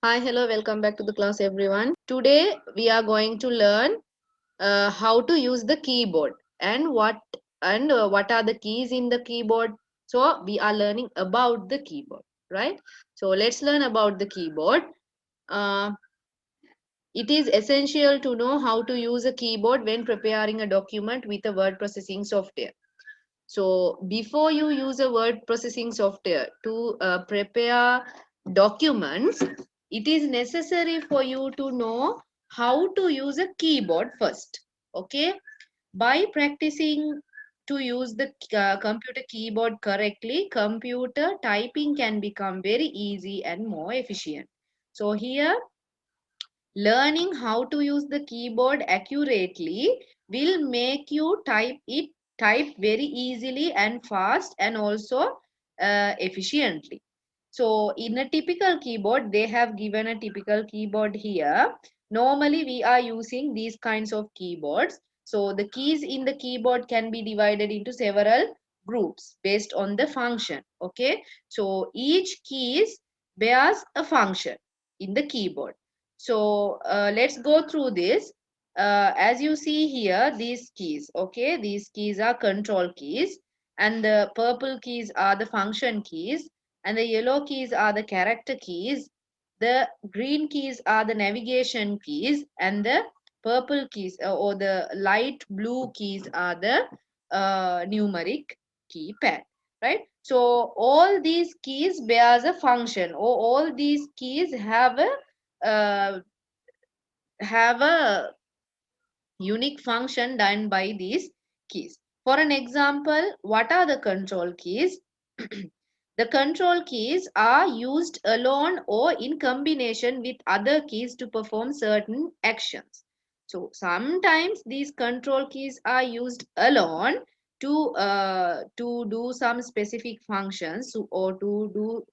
Hi, hello, welcome back to the class, everyone. Today we are going to learn how to use the keyboard and what are the keys in the keyboard. So we are learning about the keyboard, right? So let's learn about the keyboard. Uh, it is essential to know how to use a keyboard when preparing a document with a word processing software. So before you use a word processing software to prepare documents, it is necessary for you to know how to use a keyboard first. Okay, by practicing to use the computer keyboard correctly, computer typing can become very easy and more efficient. So here, learning how to use the keyboard accurately will make you type very easily and fast and also efficiently. So in a typical keyboard, they have given a typical keyboard here. Normally we are using these kinds of keyboards. So the keys in the keyboard can be divided into several groups based on the function. Okay, so each keys bears a function in the keyboard. So let's go through this. As you see here, these keys, okay, these keys are control keys, and the purple keys are the function keys, and the yellow keys are the character keys. The green keys are the navigation keys, and the purple keys or the light blue keys are the numeric keypad, right? So all these keys bears a function, or all these keys uh, have a unique function done by these keys. For an example, what are the control keys? The control keys are used alone or in combination with other keys to perform certain actions. So sometimes these control keys are used alone to do some specific functions or to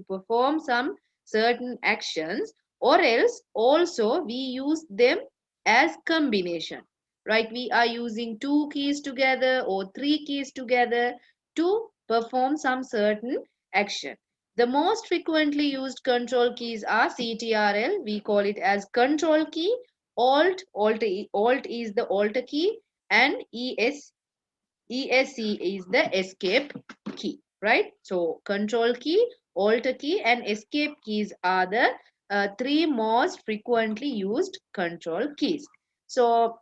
perform some certain actions, or else also we use them as combination, right? We are using two keys together or three keys together to perform some certain action. The most frequently used control keys are CTRL, we call it as control key, alt is the alt key, and ESC is the escape key, right? So control key, alt key, and escape keys are the three most frequently used control keys. So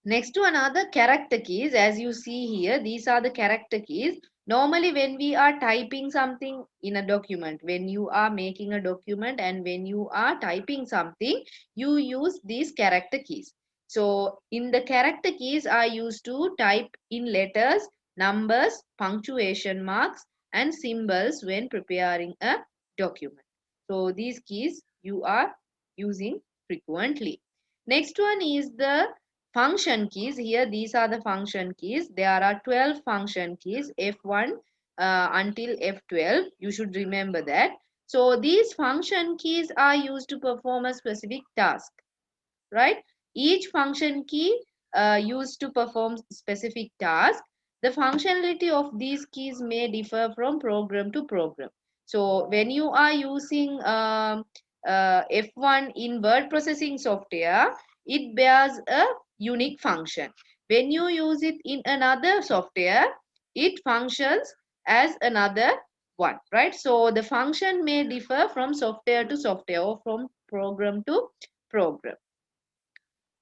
next to another character keys, as you see here, these are the character keys. Normally, when we are typing something in a document, when you are making a document and when you are typing something, you use these character keys. So, in the character keys are used to type in letters, numbers, punctuation marks, and symbols when preparing a document. So, these keys you are using frequently. Next one is the function keys. Here these are the function keys. There are 12 function keys, F1 until F12. You should remember that. So these function keys are used to perform a specific task, right? Each function key used to perform specific task. The functionality of these keys may differ from program to program. So when you are using F1 in word processing software, it bears a unique function. When you use it in another software, it functions as another one, right? So the function may differ from software to software or from program to program.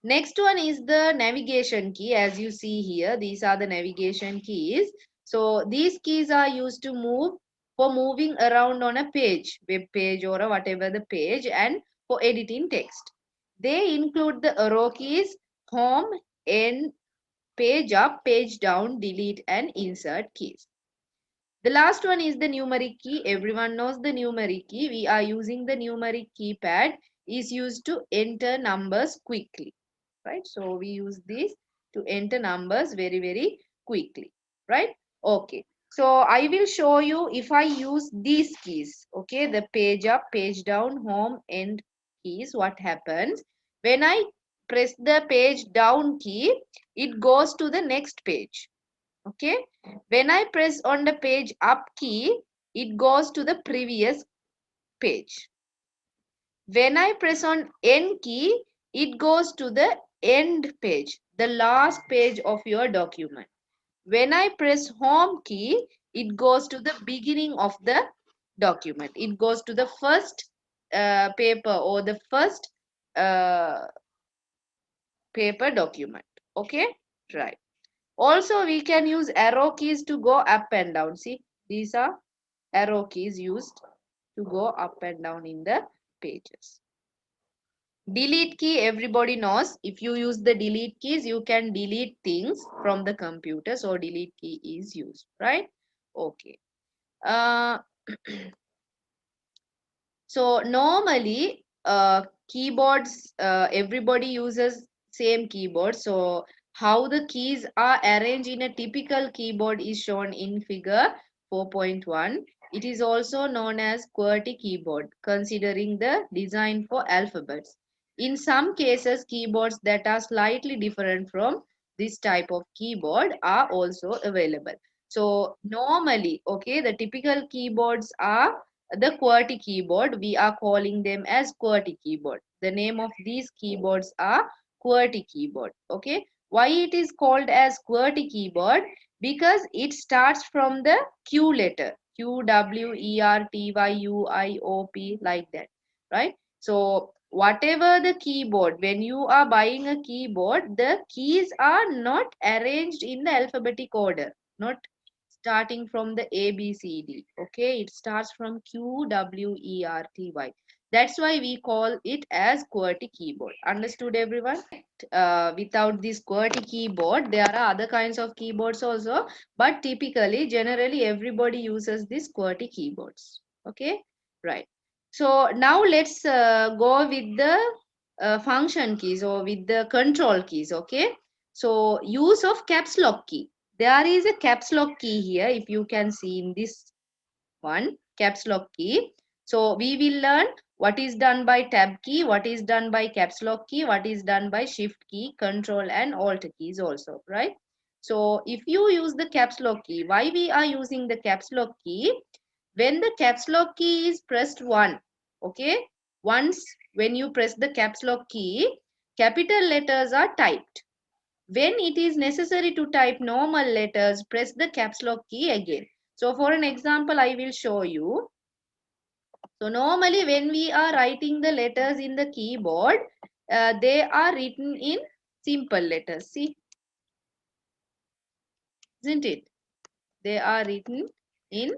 Next one is the navigation key. As you see here, these are the navigation keys. So these keys are used to move for moving around on a page, web page or whatever the page, and for editing text. They include the arrow keys, home, end, page up, page down, delete, and insert keys. The last one is the numeric key. Everyone knows the numeric key. We are using the numeric keypad is used to enter numbers quickly, right? So we use this to enter numbers very quickly, right? Okay. So I will show you if I use these keys, okay? The page up, page down, home, end keys, what happens? When I press the page down key, it goes to the next page, okay? When I press on the page up key, it goes to the previous page. When I press on N key, it goes to the end page, the last page of your document. When I press home key, it goes to the beginning of the document. It goes to the first paper or the first uh, paper document. Okay, right. Also, we can use arrow keys to go up and down. See, these are arrow keys used to go up and down in the pages. Delete key, everybody knows. If you use the delete keys, you can delete things from the computer. So delete key is used, right? Okay. Uh, so normally keyboards, everybody uses same keyboard. So how the keys are arranged in a typical keyboard is shown in figure 4.1. It is also known as QWERTY keyboard, considering the design for alphabets. In some cases, keyboards that are slightly different from this type of keyboard are also available. So normally, okay, the typical keyboards are the QWERTY keyboard. We are calling them as QWERTY keyboard. The name of these keyboards are QWERTY keyboard. Okay, why it is called as QWERTY keyboard? Because it starts from the Q letter, QWERTYUIOP, like that, right? So whatever the keyboard, when you are buying a keyboard, the keys are not arranged in the alphabetic order, not starting from the A, B, C, D. Okay, it starts from Q, W, E, R, T, Y. That's why we call it as QWERTY keyboard. Understood, everyone? Without this QWERTY keyboard, there are other kinds of keyboards also, but typically, generally, everybody uses this QWERTY keyboards. Okay, right. So now let's go with the function keys or with the control keys. Okay, so use of caps lock key. There is a caps lock key here, if you can see in this one, caps lock key. So we will learn what is done by tab key, what is done by caps lock key, what is done by shift key, control and alt keys also, right? So if you use the caps lock key, why we are using the caps lock key? When the caps lock key is pressed okay, once when you press the caps lock key, capital letters are typed. When it is necessary to type normal letters, press the caps lock key again. So for an example, I will show you. So normally when we are writing the letters in the keyboard, they are written in simple letters. See, isn't it? They are written in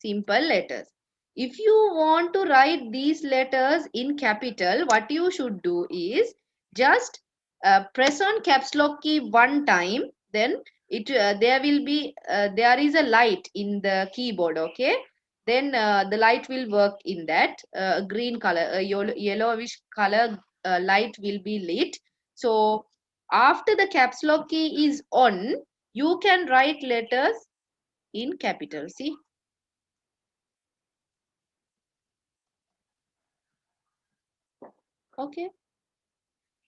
simple letters. If you want to write these letters in capital, what you should do is just press on caps lock key one time, then it there is a light in the keyboard, okay? Then the light will work in that green color, yellowish color light will be lit. So after the caps lock key is on, you can write letters in capital. See, okay.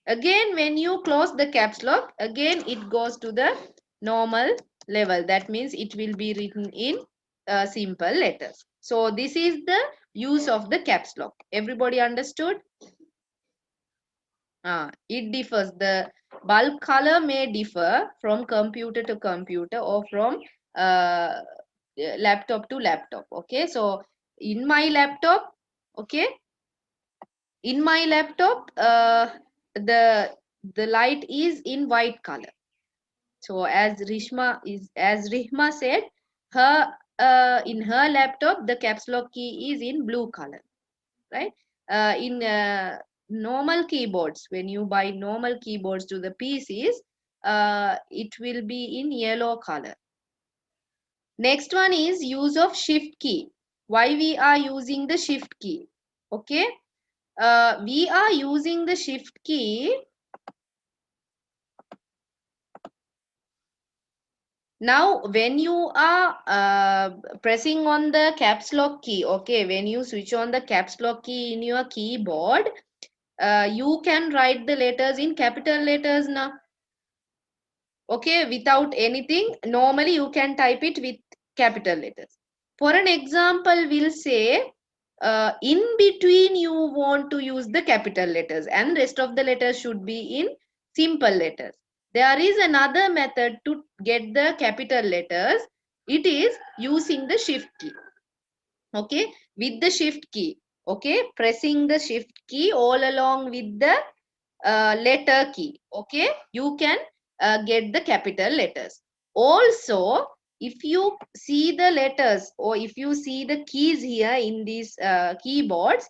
Again, when you close the caps lock, again it goes to the normal level. That means it will be written in simple letters. So this is the use of the caps lock. Everybody understood? It differs. The bulb color may differ from computer to computer or from uh, laptop to laptop. Okay, so in my laptop, okay, in my laptop, the light is in white color. So as Rihma said, her in her laptop the caps lock key is in blue color, right? In normal keyboards, when you buy normal keyboards to the PCs, it will be in yellow color. Next one is use of shift key. Why we are using the shift key? Okay, we are using the shift key. Now, when you are pressing on the caps lock key, okay, when you switch on the caps lock key in your keyboard, you can write the letters in capital letters now. Okay, without anything. Normally, you can type it with capital letters. For an example, we'll say in between you want to use the capital letters and rest of the letters should be in simple letters. There is another method to get the capital letters. It is using the shift key. Okay, with the shift key. Okay, pressing the shift key all along with the letter key. Okay, you can get the capital letters. Also, if you see the letters or if you see the keys here in these keyboards,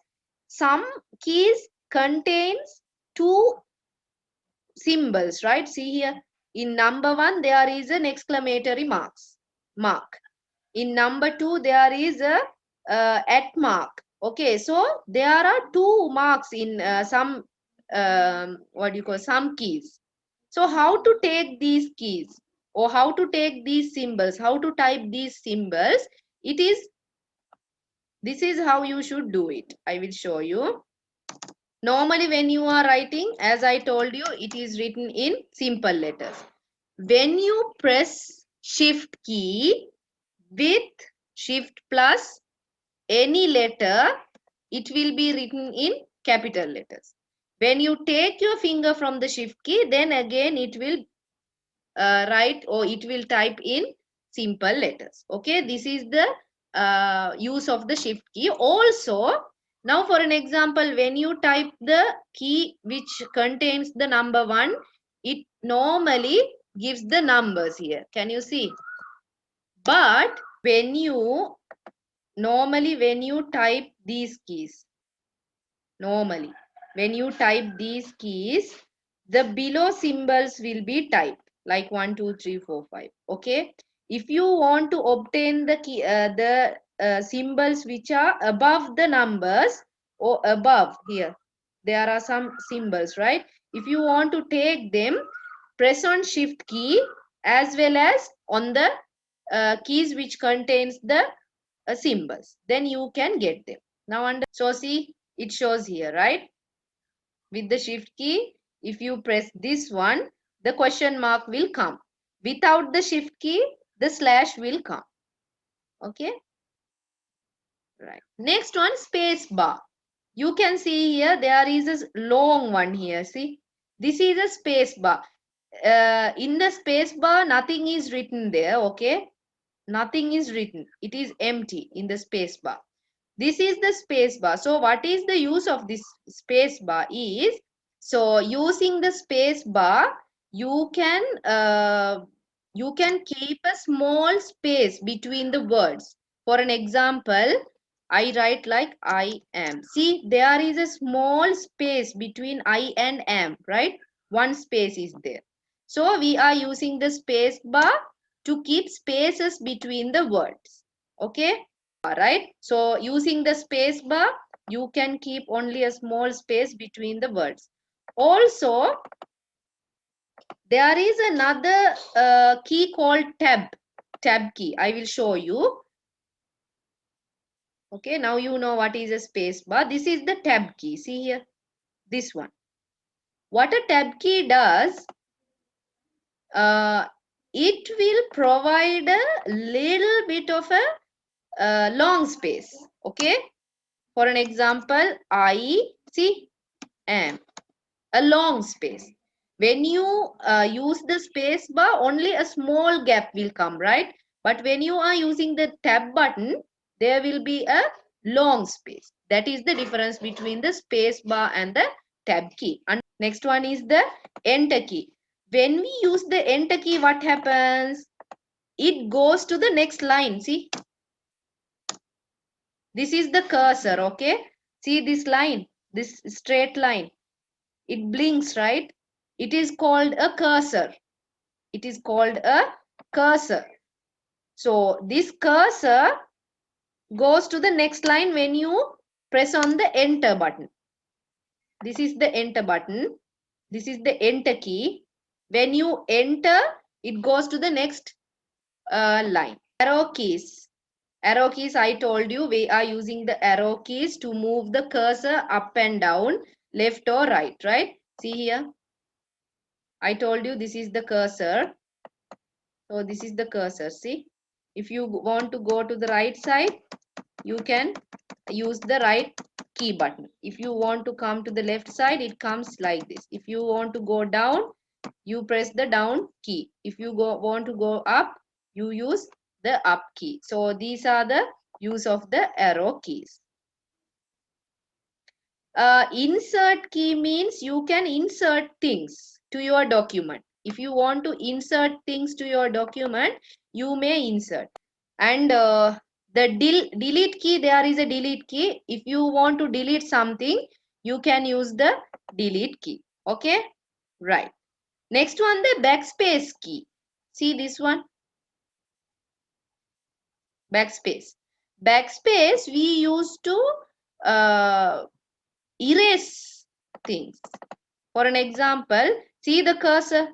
some keys contains two symbols, right? See here, in number 1 there is an exclamatory mark. In number 2 there is a at mark. Okay, so there are two marks in some what do you call, some keys. So how to take these keys or how to take these symbols, how to type these symbols, it is, this is how you should do it. I will show you. Normally when you are writing, as I told you, it is written in simple letters. When you press shift key with shift plus any letter, it will be written in capital letters. When you take your finger from the shift key, then again it will write or it will type in simple letters. Okay, this is the use of the shift key. Also, now for an example, when you type the key which contains the number 1, it normally gives the numbers here. Can you see? But when you normally when you type these keys, normally when you type these keys, the below symbols will be typed like 1 2 3 4 5. Okay, if you want to obtain the key symbols which are above the numbers or above here, there are some symbols, right? If you want to take them, press on shift key as well as on the keys which contains the symbols, then you can get them. Now so see, it shows here, right? With the shift key, if you press this one, the question mark will come. Without the shift key, the slash will come. Okay, right. Next one, space bar. You can see here there is a long one here. See, this is a space bar. In the space bar, nothing is written there. Okay, nothing is written. It is empty in the space bar. This is the space bar. So what is the use of this space bar is, so using the space bar, you can keep a small space between the words. For an example, I write like I am. See, there is a small space between I and am, right? One space is there. So we are using the space bar to keep spaces between the words. Okay, right? So using the space bar, you can keep only a small space between the words. Also, there is another key called tab key. I will show you. Okay, now you know what is a space bar. This is the tab key. See here, this one. What a tab key does, it will provide a little bit of a long space. Okay, for an example, I am a long space. When you use the space bar, only a small gap will come, right? But when you are using the tab button, there will be a long space. That is the difference between the space bar and the tab key. And next one is the enter key. When we use the enter key, what happens? It goes to the next line. See, this is the cursor. Okay, see this line, this straight line, it blinks, right? It is called a cursor. It is called a cursor. So this cursor goes to the next line when you press on the enter button. This is the enter button. This is the enter key. When you enter, it goes to the next line. Arrow keys. Arrow keys, I told you, we are using the arrow keys to move the cursor up and down, left or right, right? See here. I told you this is the cursor. So this is the cursor. See, if you want to go to the right side, you can use the right key button. If you want to come to the left side, it comes like this. If you want to go down, you press the down key. If you want to go up, you use the up key. So these are the use of the arrow keys. Insert key means you can insert things to your document. If you want to insert things to your document, you may insert. And the delete key, there is a delete key. If you want to delete something, you can use the delete key. Okay, right. Next one, the backspace key. See this one, backspace. Backspace we use to erase things. For an example, see the cursor.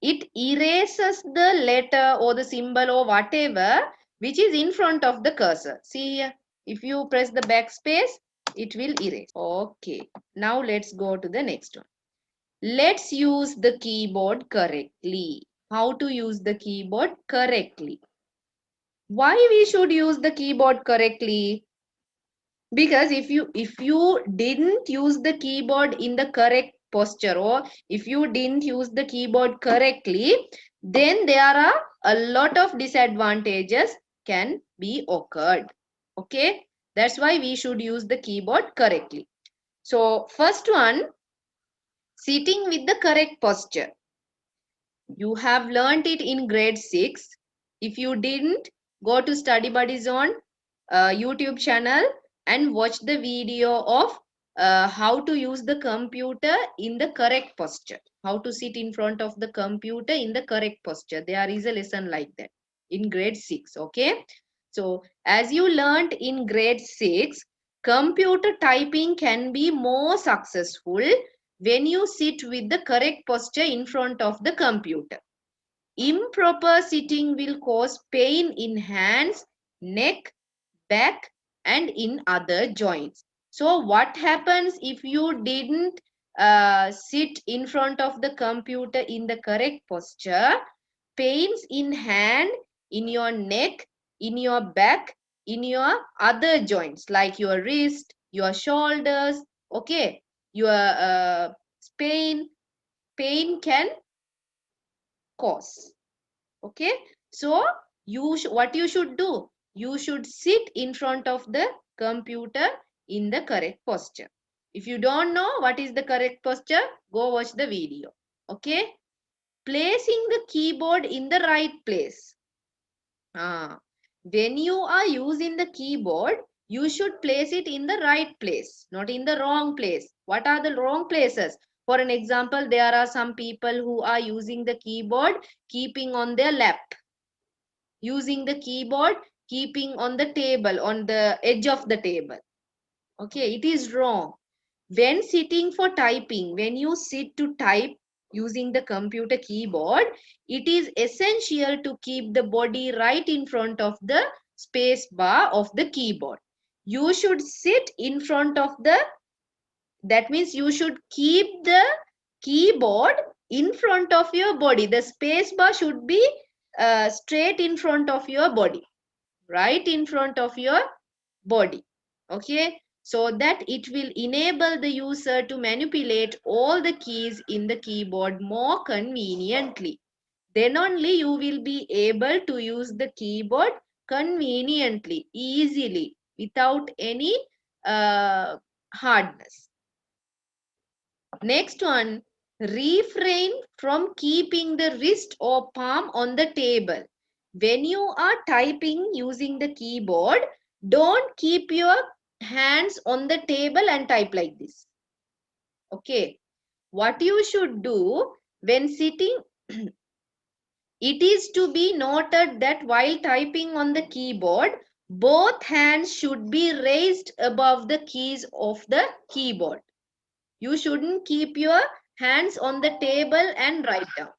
It erases the letter or the symbol or whatever which is in front of the cursor. See here, if you press the backspace, it will erase. Okay, now let's go to the next one. Let's use the keyboard correctly. How to use the keyboard correctly? Why we should use the keyboard correctly? Because if you didn't use the keyboard in the correct posture, or if you didn't use the keyboard correctly, then there are a lot of disadvantages can be occurred. Okay, that's why we should use the keyboard correctly. So first one, sitting with the correct posture. You have learnt it in grade 6. If you didn't, go to Study Buddy Zone YouTube channel and watch the video of how to use the computer in the correct posture. How to sit in front of the computer in the correct posture. There is a lesson like that in grade 6. Okay. So as you learnt in grade 6, computer typing can be more successful when you sit with the correct posture in front of the computer. Improper sitting will cause pain in hands, neck, back, and in other joints. So what happens if you didn't sit in front of the computer in the correct posture? Pains in hand, in your neck, in your back, in your other joints like your wrist, your shoulders, okay, your pain can cause. Okay, so what you should do, you should sit in front of the computer in the correct posture. If you don't know what is the correct posture, go watch the video. Okay, placing the keyboard in the right place. When you are using the keyboard, you should place it in the right place, not in the wrong place. What are the wrong places? For an example, there are some people who are using the keyboard keeping on their lap, using the keyboard keeping on the table, on the edge of the table. Okay, it is wrong. When sitting for typing, when you sit to type using the computer keyboard, it is essential to keep the body right in front of the space bar of the keyboard. You should sit in front of the, that means you should keep the keyboard in front of your body. The space bar should be straight in front of your body, right in front of your body. Okay, so that it will enable the user to manipulate all the keys in the keyboard more conveniently. Then only you will be able to use the keyboard conveniently, easily, without any hardness. Next one, refrain from keeping the wrist or palm on the table. When you are typing using the keyboard, don't keep your hands on the table and type like this. Okay. What you should do when sitting, it is to be noted that while typing on the keyboard, both hands should be raised above the keys of the keyboard. You shouldn't keep your hands on the table and write down.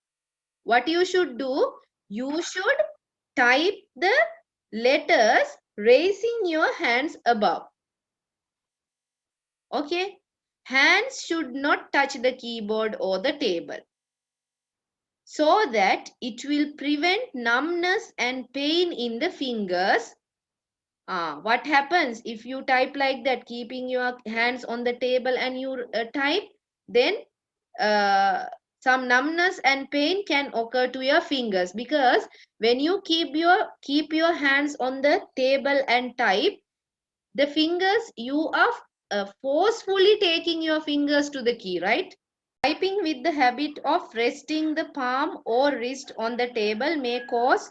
What you should do, you should type the letters raising your hands above. Okay. Hands should not touch the keyboard or the table, so that it will prevent numbness and pain in the fingers What happens if you type like that, keeping your hands on the table and you type? Then uh, some numbness and pain can occur to your fingers, because when you keep your hands on the table and type, the fingers, you are forcefully taking your fingers to the key, right? Typing with the habit of resting the palm or wrist on the table may cause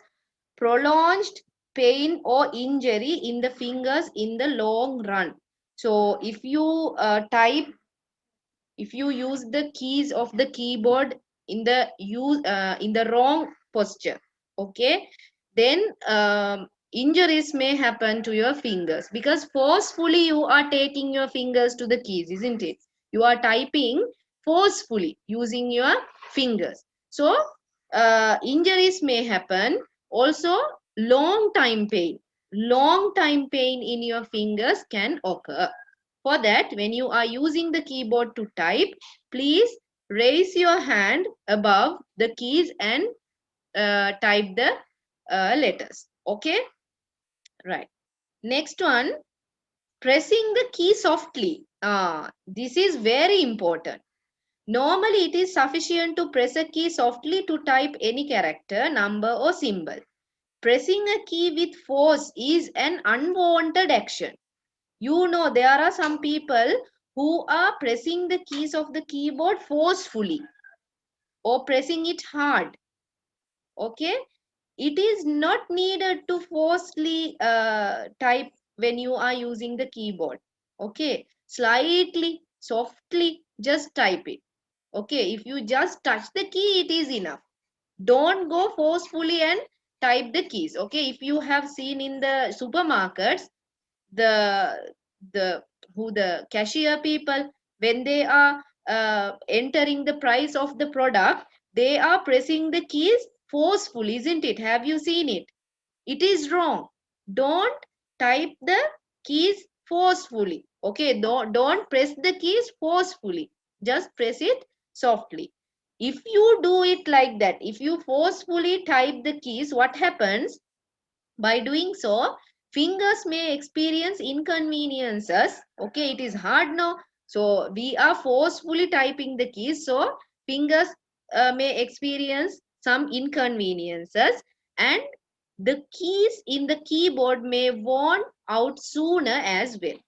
prolonged pain or injury in the fingers in the long run. So if you use the keys of the keyboard in the wrong posture, okay, then injuries may happen to your fingers, because forcefully you are taking your fingers to the keys, isn't it? You are typing forcefully using your fingers. So injuries may happen. Also, long time pain in your fingers can occur. For that, when you are using the keyboard to type, please raise your hand above the keys and type the letters. Okay, right. Next one, pressing the key softly. This is very important. Normally, it is sufficient to press a key softly to type any character, number, or symbol. Pressing a key with force is an unwanted action. You know, there are some people who are pressing the keys of the keyboard forcefully or pressing it hard. Okay, it is not needed to forcefully type when you are using the keyboard. Okay, slightly softly just type it. Okay, if you just touch the key, it is enough. Don't go forcefully and type the keys. Okay, if you have seen in the supermarkets, the the the cashier people, when they are entering the price of the product, they are pressing the keys forcefully, isn't it? Have you seen it? It is wrong. Don't type the keys forcefully. Okay, don't press the keys forcefully, just press it softly. If you do it like that, if you forcefully type the keys, what happens? By doing so, fingers may experience inconveniences. Okay, it is hard now. So we are forcefully typing the keys. So fingers may experience some inconveniences, and the keys in the keyboard may worn out sooner as well.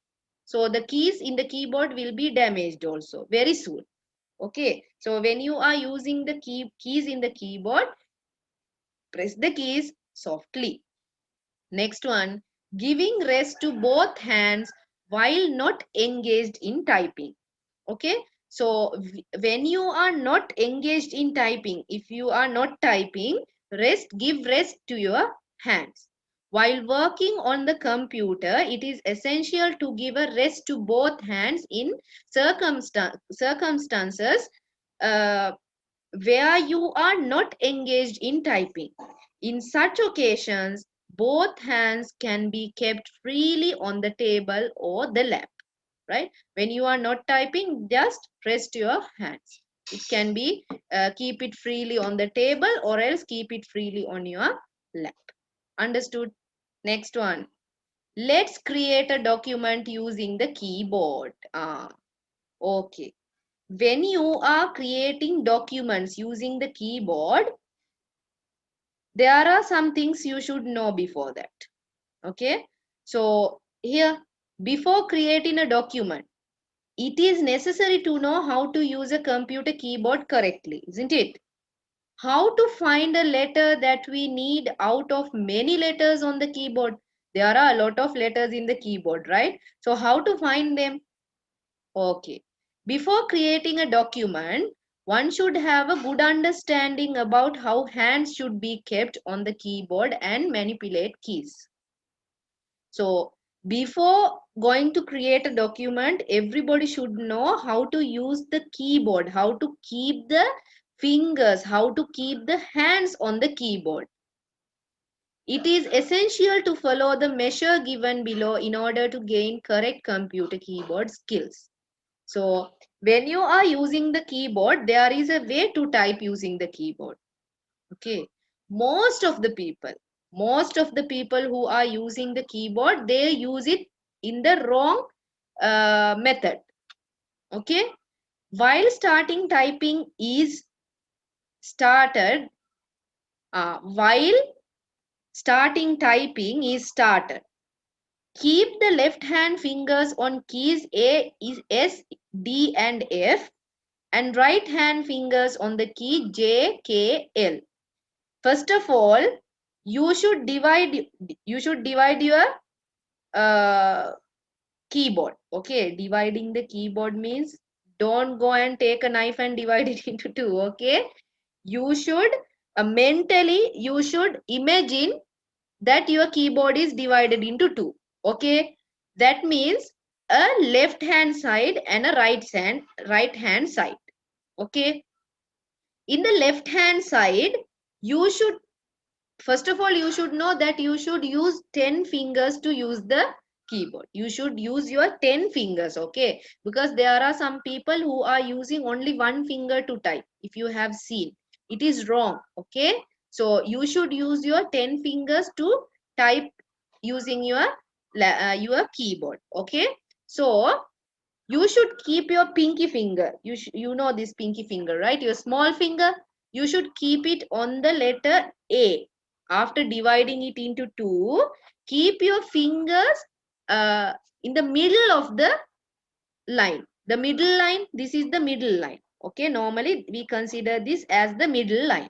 So the keys in the keyboard will be damaged also very soon. Okay, so when you are using the keys in the keyboard, press the keys softly. Next one, giving rest to both hands while not engaged in typing. Okay, so when you are not engaged in typing, if you are not typing, give rest to your hands. While working on the computer, it is essential to give a rest to both hands in circumstances uh, where you are not engaged in typing. In such occasions, both hands can be kept freely on the table or the lap, right? When you are not typing, just rest your hands. It can be keep it freely on the table or else keep it freely on your lap. Understood? Next one. Let's create a document using the keyboard. Okay. When you are creating documents using the keyboard, there are some things you should know before that. Okay, so here, before creating a document, it is necessary to know how to use a computer keyboard correctly, isn't it? How to find a letter that we need out of many letters on the keyboard. There are a lot of letters in the keyboard, right? So how to find them? Okay. Before creating a document, one should have a good understanding about how hands should be kept on the keyboard and manipulate keys. So, before going to create a document, everybody should know how to use the keyboard, how to keep the fingers, how to keep the hands on the keyboard. It is essential to follow the measure given below in order to gain correct computer keyboard skills. So when you are using the keyboard, there is a way to type using the keyboard. Okay. Most of the people, Most of the people who are using the keyboard, they use it in the wrong method. Okay, while while starting typing is started, keep the left hand fingers on keys A, S, D and F, and right hand fingers on the key J, K, L. First of all, you should divide your uh, keyboard. Okay, dividing the keyboard means don't go and take a knife and divide it into two. Okay, you should mentally you should imagine that your keyboard is divided into two. Okay, that means a left hand side and a right hand side. Okay, in the left hand side, you should, first of all, you should know that you should use 10 fingers to use the keyboard. You should use your 10 fingers. Okay, because there are some people who are using only one finger to type. If you have seen, it is wrong. Okay, so you should use your 10 fingers to type using your keyboard. Okay, so you should keep your pinky finger, you know this pinky finger, right? Your small finger, you should keep it on the letter A. After dividing it into two, keep your fingers in the middle of the line. The middle line, this is the middle line. Okay, normally we consider this as the middle line.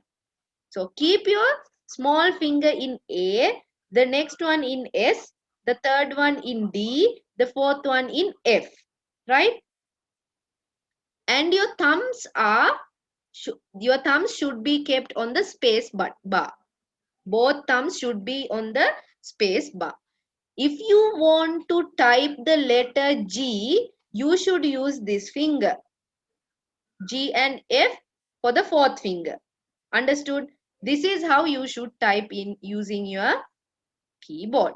So keep your small finger in A, the next one in S, the third one in D, the fourth one in F, right? And your thumbs should be kept on the space bar. Both thumbs should be on the space bar. If you want to type the letter G, you should use this finger, G and F, for the fourth finger. Understood? This is how you should type in using your keyboard.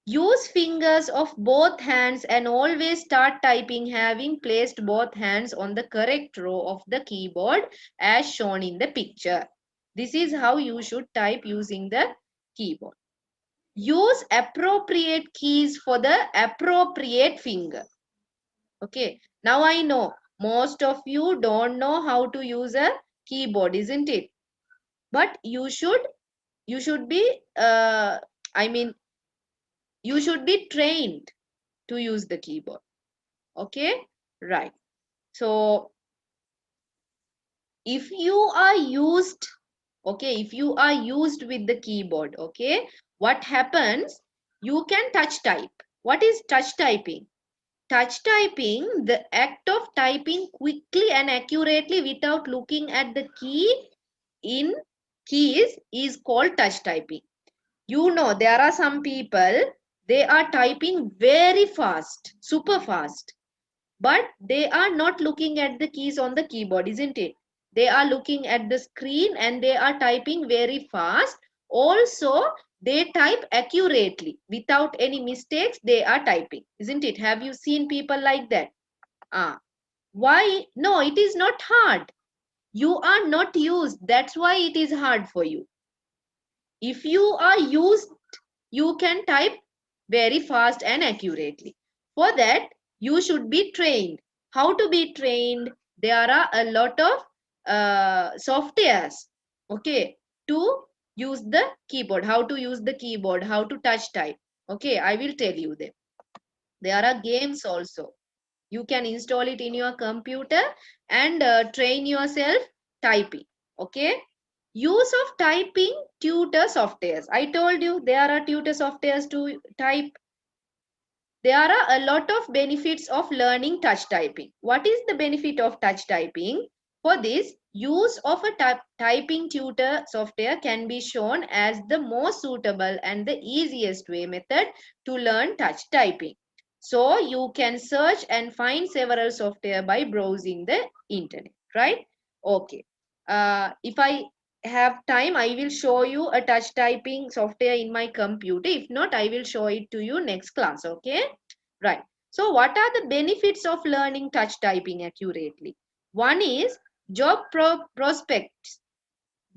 Use fingers of both hands and always start typing having placed both hands on the correct row of the keyboard as shown in the picture. This is how you should type using the keyboard. Use appropriate keys for the appropriate finger. Okay, now I know most of you don't know how to use a keyboard, isn't it? But you should be I mean you should be trained to use the keyboard. Okay, right. So if you are used with the keyboard, okay, what happens? You can touch type. What is touch typing? Touch typing, the act of typing quickly and accurately without looking at the keys is called touch typing. You know, there are some people, they are typing very fast, super fast, but they are not looking at the keys on the keyboard, isn't it? They are looking at the screen and they are typing very fast. Also, they type accurately without any mistakes. They are typing, isn't it? Have you seen people like that? Why? No, it is not hard. You are not used, that's why it is hard for you. If you are used, you can type very fast and accurately. For that, you should be trained. How to be trained? There are a lot of softwares, okay, to use the keyboard. How to use the keyboard, how to touch type. Okay, I will tell you them. There are games also. You can install it in your computer and train yourself typing. Okay. Use of typing tutor softwares. I told you there are tutor softwares to type. There are a lot of benefits of learning touch typing. What is the benefit of touch typing? For this, use of a typing tutor software can be shown as the most suitable and the easiest way method to learn touch typing. So you can search and find several software by browsing the internet, right? Okay. If I have time, I will show you a touch typing software in my computer. If not, I will show it to you next class. Okay, right. So what are the benefits of learning touch typing accurately? One is job prospects.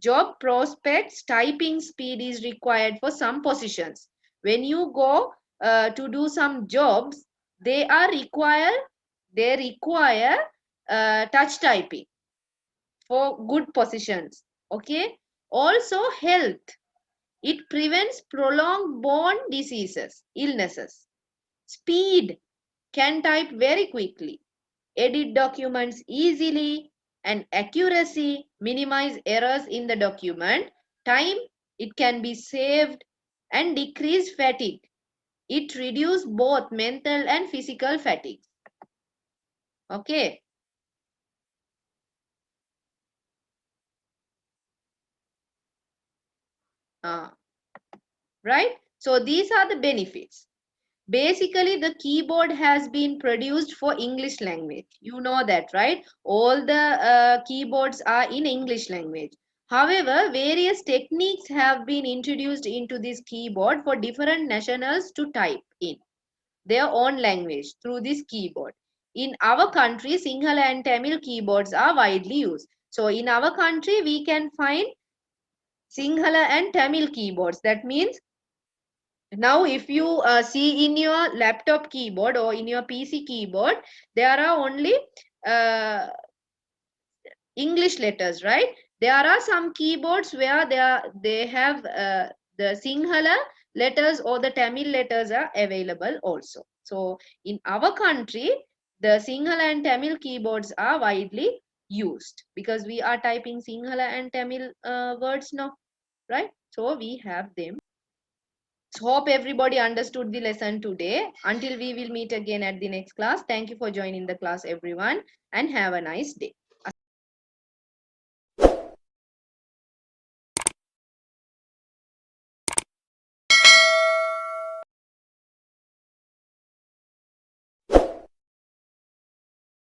job prospects, typing speed is required for some positions. When you go to do some jobs, they require touch typing for good positions. Okay. Also health. It prevents prolonged bone diseases, illnesses. Speed, can type very quickly, edit documents easily, and accuracy, minimize errors in the document. Time, it can be saved, and decrease fatigue. It reduces both mental and physical fatigue. Okay. Right? So these are the benefits. Basically, the keyboard has been produced for English language. You know that, right? All the keyboards are in English language. However, various techniques have been introduced into this keyboard for different nationals to type in their own language through this keyboard. In our country, Sinhala and Tamil keyboards are widely used. So in our country, we can find Sinhala and Tamil keyboards. That means now if you see in your laptop keyboard or in your PC keyboard, there are only uh, English letters, right? There are some keyboards where they have the Sinhala letters or the Tamil letters are available also. So in our country, the Sinhala and Tamil keyboards are widely used because we are typing Sinhala and Tamil words now, right? So we have them. Hope everybody understood the lesson today. Until we will meet again at the next class. Thank you for joining the class, everyone, and have a nice day.